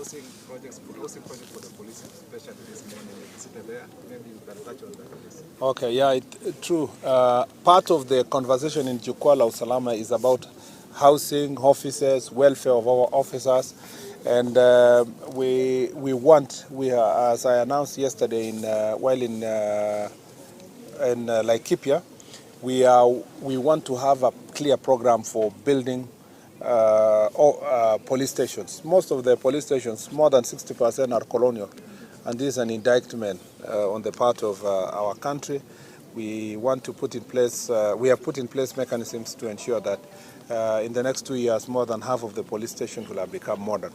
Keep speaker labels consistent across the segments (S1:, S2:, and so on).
S1: housing project for the police, especially this morning. Is it there? Maybe you can touch on that.
S2: Okay, yeah, true. Part of the conversation in Jukwaa Usalama is about housing, officers, welfare of our officers, and as I announced yesterday while in Laikipia, we want to have a clear program for building police stations. Most of the police stations, more than 60%, are colonial, and this is an indictment on the part of our country. We want to put in place, we have put in place mechanisms to ensure that in the next 2 years, more than half of the police stations will have become modern.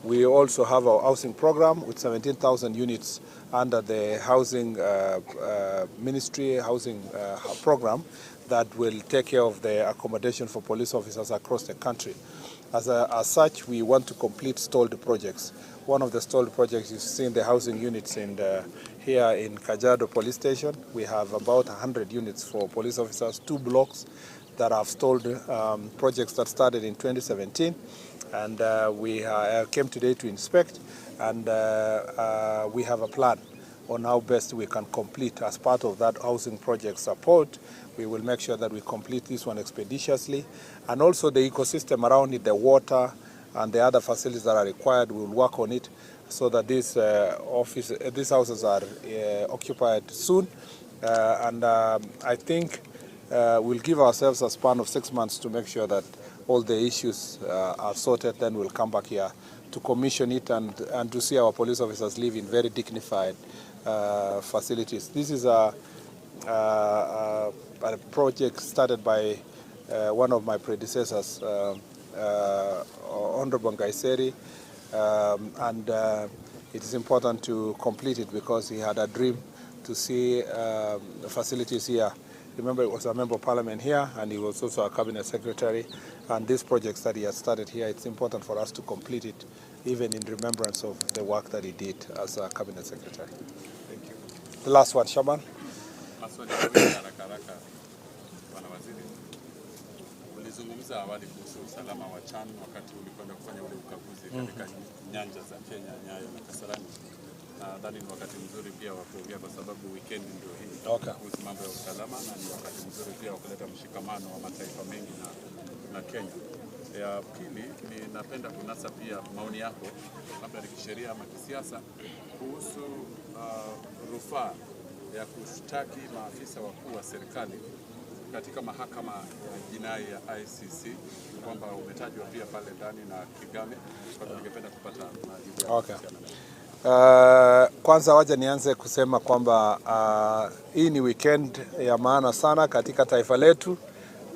S2: We also have our housing program with 17,000 units under the housing ministry housing program that will take care of the accommodation for police officers across the country. As such, we want to complete stalled projects. One of the stalled projects is seeing the housing units here in Kajiado police station. We have about 100 units for police officers, 2 blocks that have stalled, projects that started in 2017. And we came today to inspect, and we have a plan on how best we can complete. As part of that housing project support, we will make sure that we complete this one expeditiously, and also the ecosystem around it, the water and the other facilities that are required, we will work on it so that these houses are occupied soon. I think we'll give ourselves a span of 6 months to make sure that all the issues are sorted. Then we'll come back here to commission it and to see our police officers live in very dignified facilities. This is a project started by one of my predecessors, Honorable Gaiseri, and it is important to complete it because he had a dream to see facilities here. Remember, he was a member of parliament here, and he was also a cabinet secretary. And these projects that he has started here, it's important for us to complete it, even in remembrance of the work that he did as a cabinet secretary. Thank you. The last one, Shaban.
S3: Ulizungumza awali kuhusu usalama wa CHAN wakati ulikwenda kufanya ule ukaguzi katika nyanja za Kenya, Nyayo na Kasarani. Nadhani ni wakati mzuri pia wa kuongea kwa sababu weekend ndio hii.
S2: Okay.
S3: Kuhusu mambo ya usalama, na ni wakati mzuri pia wa kuleta mshikamano wa mataifa mengi na Kenya. Ya pili, ninapenda kunasa pia maoni yako, labda ni kisheria ama kisiasa, kuhusu rufaa ya kushtaki maafisa wakuu wa serikali katika mahakama ya jinai ya ICC, kwamba umetajwa pia pale ndani na Kigame. Kwa hiyo ningependa kupata majibu yako.
S2: Okay. Kwanza waje nianze kusema kwamba hii ni weekend ya maana sana katika taifa letu.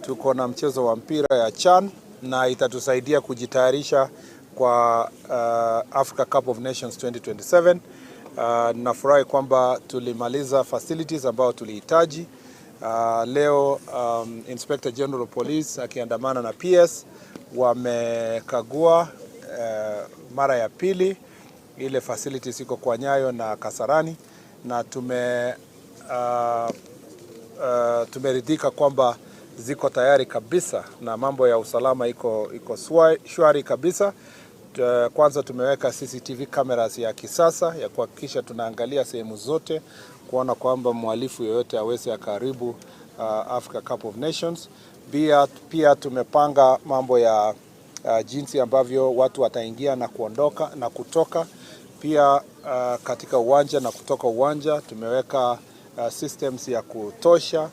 S2: Tuko na mchezo wa mpira ya CHAN na itatusaidia kujitayarisha kwa Africa Cup of Nations 2027. Nafurahi kwamba tulimaliza facilities ambao tulihitaji. Leo Inspector General of Police akiandamana na PS wamekagua mara ya pili ile facilities iko kwa Nyayo na Kasarani, na tumeridhika kwamba ziko tayari kabisa na mambo ya usalama iko shwari kabisa. Kwanza tumeweka CCTV cameras ya kisasa ya kuhakikisha tunaangalia sehemu zote kuona kwamba mhalifu yoyote aweze akaribu Africa Cup of Nations. Pia tumepanga mambo ya jinsi ambavyo watu wataingia na kuondoka na kutoka. Pia katika uwanja na kutoka uwanja tumeweka systems ya kutosha.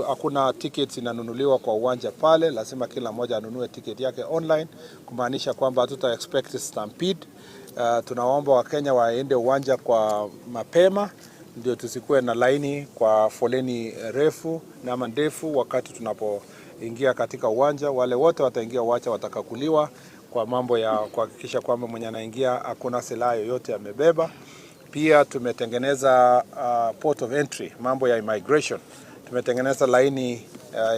S2: Hakuna tickets inanunuliwa kwa uwanja pale, lazima kila mmoja anunue ticket yake online, kumaanisha kwamba hatuta expect stampede. Tunaomba Wakenya waende uwanja kwa mapema ndio tusikuwe na laini kwa foleni refu na ndefu wakati tunapoingia katika uwanja. Wale wote wataingia uwanja watakaguliwa kwa mambo ya kuhakikisha kwamba mwenye anaingia hakuna silaha yoyote amebeba. Pia tumetengeneza port of entry, mambo ya immigration. Tumetengeneza laini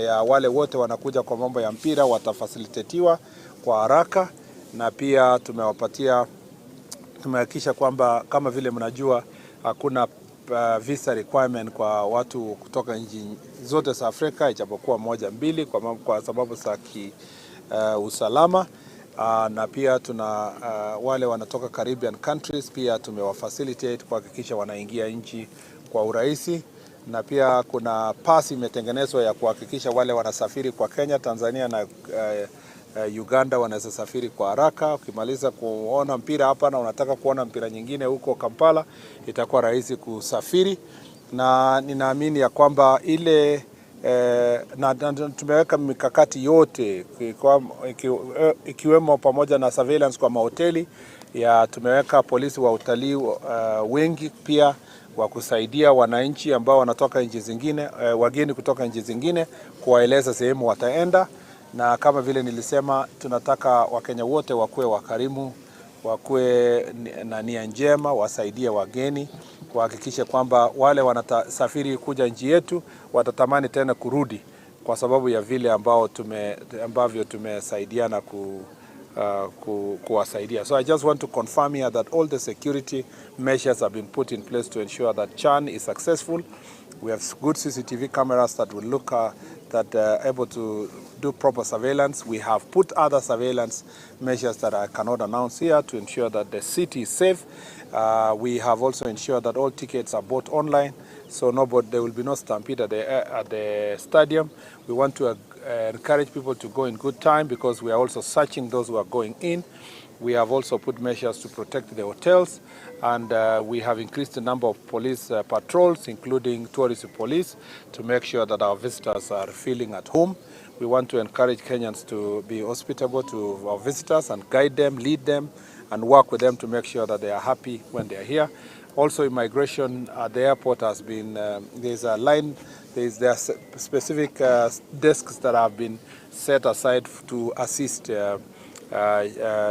S2: ya wale wote wanakuja kwa mambo ya mpira watafacilitatiwa kwa haraka, na pia tumehakikisha kwamba kama vile mnajua hakuna visa requirement kwa watu kutoka nchi zote za Afrika ijapokuwa 1-2 kwa sababu za usalama. na pia tuna wale wanatoka Caribbean countries pia tumewafacilitate kuhakikisha wanaingia nchi kwa urahisi, na pia kuna pasi imetengenezwa ya kuhakikisha wale wanasafiri kwa Kenya, Tanzania na Uganda wanaweza safiri kwa haraka. Ukimaliza kuona mpira hapa na unataka kuona mpira nyingine huko Kampala, itakuwa rahisi kusafiri, na ninaamini ya kwamba ile na tumeweka mikakati yote ikiwemo pamoja na surveillance kwa mahoteli tumeweka polisi wa utalii wengi pia wa kusaidia wananchi ambao wanatoka nchi zingine, wageni kutoka nchi zingine, kuwaeleza sehemu wataenda. Na kama vile nilisema, tunataka Wakenya wote wakuwe wakarimu, wakuwe na nia njema, wasaidie wageni, kuhakikisha kwamba wale wanasafiri kuja nchi yetu watatamani tena kurudi kwa sababu ya vile ambavyo tumesaidiana kuwasaidia. So I just want to confirm here that all the security measures have been put in place to ensure that Chan is successful. We have good CCTV cameras that will look that are able to do proper surveillance. We have put other surveillance measures that I cannot announce here to ensure that the city is safe. We have also ensured that all tickets are bought online, so there will be no stampede at the stadium. We want to encourage people to go in good time because we are also searching those who are going in. We have also put measures to protect the hotels, and we have increased the number of police patrols, including tourism police, to make sure that our visitors are feeling at home. We want to encourage Kenyans to be hospitable to our visitors and guide them, lead them, and work with them to make sure that they are happy when they are here. Also, immigration at the airport has been, there's a line, there are specific desks that have been set aside to assist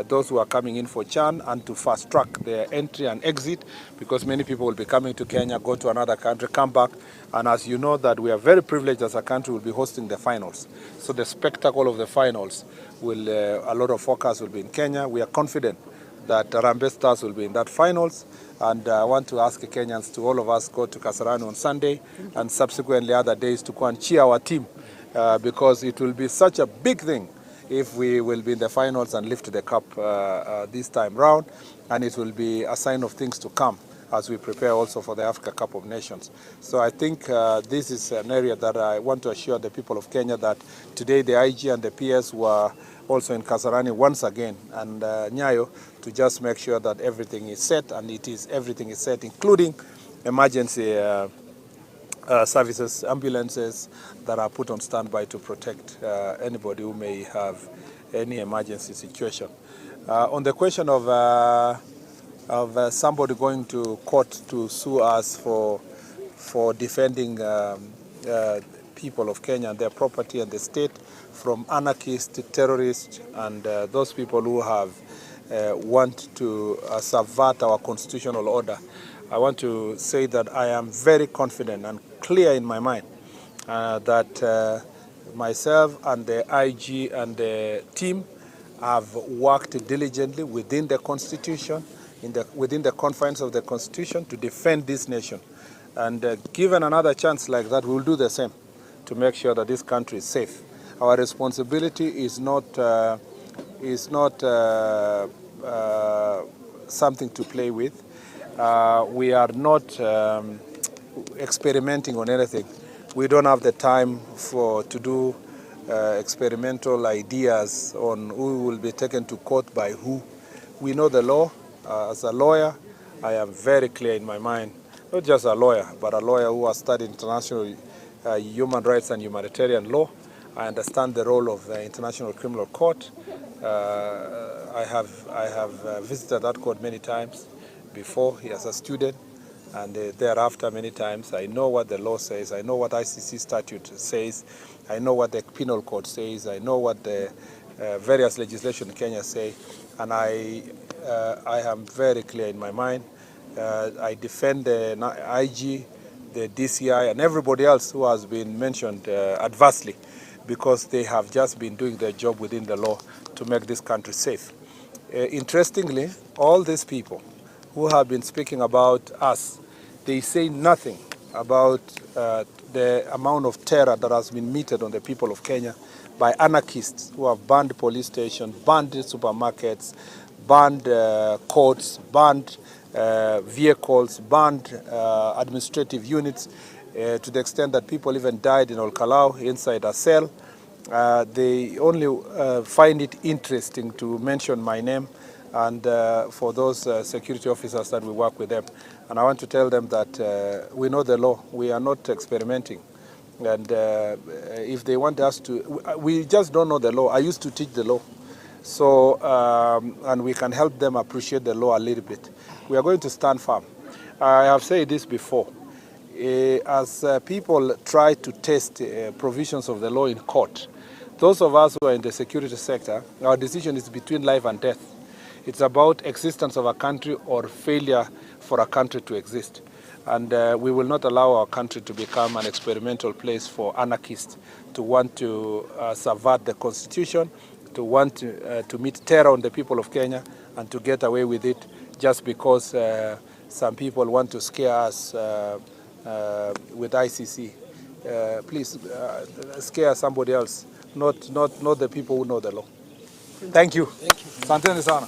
S2: those who are coming in for Chan and to fast track their entry and exit, because many people will be coming to Kenya, go to another country, come back, and as you know that we are very privileged as a country, will be hosting the finals. So the spectacle of the finals will, a lot of focus will be in Kenya. We are confident that Harambee Stars will be in that finals, and I want to ask Kenyans, to all of us, go to Kasarani on Sunday and subsequently other days to go and cheer our team, because it will be such a big thing if we will be in the finals and lift the cup this time round, and it will be a sign of things to come as we prepare also for the Africa Cup of Nations. So I think this is an area that I want to assure the people of Kenya that today the IG and the PS were also in Kasarani once again, and Nyayo, to just make sure that everything is set, and everything is set, including emergency services, ambulances that are put on standby to protect anybody who may have any emergency situation. On the question of somebody going to court to sue us for defending people of Kenya and their property and the state from anarchists, terrorists, and those people who have want to subvert our constitutional order, I want to say that I am very confident and clear in my mind that myself and the IG and the team have worked diligently within the Constitution, within the confines of the Constitution, to defend this nation. And given another chance like that, we will do the same to make sure that this country is safe. Our responsibility is not something to play with. We are not experimenting on anything. We don't have the time to do experimental ideas on who will be taken to court by who. We know the law. As a lawyer, I am very clear in my mind, not just a lawyer, but a lawyer who has studied international human rights and humanitarian law. I understand the role of the International Criminal Court. I have visited that court many times before as a student, and thereafter many times. I know what the law says. I know what ICC statute says. I know what the penal code says. I know what the various legislation in Kenya say, and I am very clear in my mind. I defend the IG, the DCI, and everybody else who has been mentioned adversely, because they have just been doing their job within the law to make this country safe. Interestingly, all these people who have been speaking about us, they say nothing about the amount of terror that has been meted on the people of Kenya by anarchists who have banned police stations, banned supermarkets, banned courts, banned vehicles, banned administrative units, to the extent that people even died in Olkalau inside a cell. They only find it interesting to mention my name and for those security officers that we work with them. And I want to tell them that we know the law. We are not experimenting. And if they want us to, we just don't know the law. I used to teach the law. So, and we can help them appreciate the law a little bit. We are going to stand firm. I have said this before. As people try to test provisions of the law in court, those of us who are in the security sector, our decision is between life and death. It's about existence of a country or failure for a country to exist. And we will not allow our country to become an experimental place for anarchists to want to subvert the constitution, to want to meet terror on the people of Kenya and to get away with it just because some people want to scare us with ICC. Please scare somebody else, not the people who know the law. Thank you.
S4: Asanteni sana.